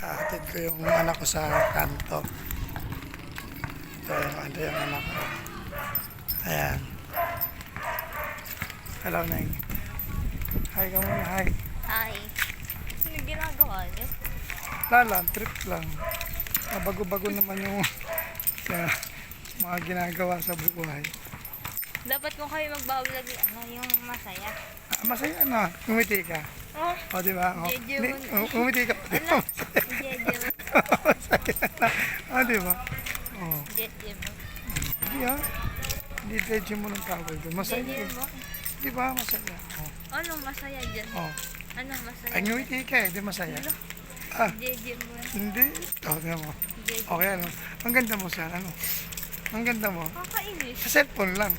Hatid ko yung anak ko sa kanto. Ito yung anak ko. Ayan. Hello, Neng. Hi ka muna, hi. Hi. Ano ginagawa niyo? Lang, trip lang. Bago-bago naman yung mga ginagawa sa buhay. Dapat kung kayo magbablog, yung masaya. Masaya na. Umiti ka. Oh, O, di ba? O, Jeje hindi, mo. umiti ka. Di ba? jeje mo. Masaya na. O, di ba? O, Jeje mo. hindi ah. Hindi dedyo mo ng tawag doon. Masaya. Jeje mo. Di ba? Masaya. O, Anong masaya dyan? o. Anong masaya? Ay, ngumiti ka eh. Di masaya. Ah, Jeje mo. hindi. O, di mo. Jeje. Okay, ano? Ang ganda mo sa ano? Ang ganda mo. Kakainis. Sa cellphone lang.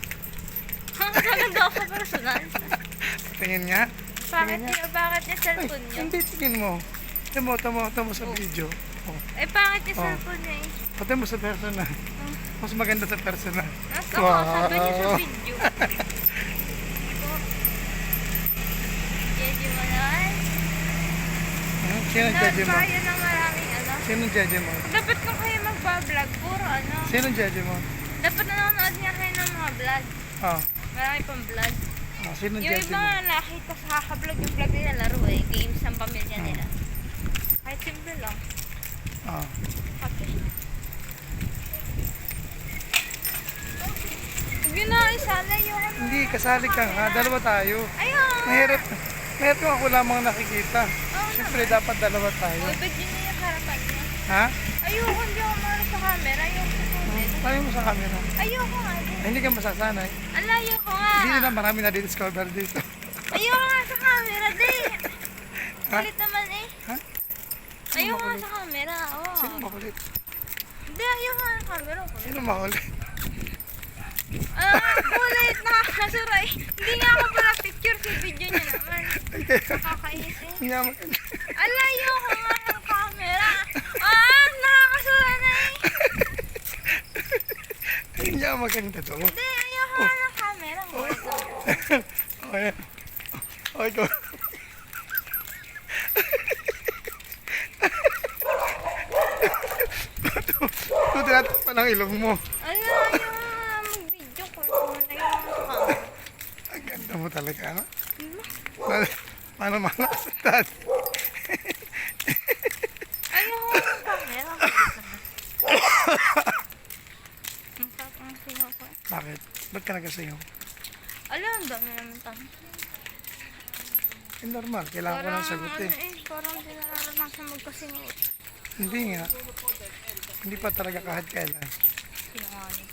Maganda ako sa personal. Tingin nga. Bakit yung Ay, cellphone niyo? hindi tingin mo. Tamo sa video. Oh. Bakit yung Oh. cellphone niya eh? Pati mo sa personal. Mas maganda sa personal. Nasa ko, sabi niyo sa video. Jeje mo naman. Sino judge mo? Kaya na maraming Sino judge mo? Dapat kung kayo magbablog, puro Sino judge mo? Dapat nanonood nga kayo ng mga vlog. Oh. Marami pang vlog. Sino Yung judge iba mo? nga nakita sa kakablog yung vlog nila laro games ng pamilya nila. Kahit simple lang. Oh. Okay. Yun na, isala yung Hindi, kasali ka nga. Dalawa tayo. Ayun! Mahirap. Mahirap kung ako lamang nakikita. Oo Siyempre, dapat dalawa tayo. Uy, ba't yun na yung harapan niya? Ha? Ayoko, hindi ako mara sa camera. Ayoko sa camera. Tayo mo sa camera. Ayoko nga din. Ay, hindi ka masasanay. Alayo ko nga. Hindi na marami na discover dito. Ayoko nga sa camera, di. Ha? Kulit naman eh. Ha? Ayoko nga sa camera, oo. Sino makulit? Hindi, ayoko nga sa camera. Sino makulit? Kulit, nakakasura eh. Hindi nga ako pala picture sa video niya naman. Nakakainis eh. Hindi naman. Alayo ko nga ng camera. Nakakasura na eh. Hindi ako maganda to. Hindi, ayoko nga ng camera. Okay. Okay ko. Tutulat pa ng ilong mo. Alayo nga mag-video ko. Ayaw nga sa camera. Ang ganda mo talaga, ano? Paano makasatad? Ayoko nga ng camera. Ang sarap ang singaw ko. Bakit? Ba't ka nagkasayaw? Alam, ang dami naman tanong. Eh, normal. Kailangan ko nang sagutin. Parang hindi nararanasan magkasingaw. Hindi nga. Hindi pa talaga kahit kailan. Sinungaling.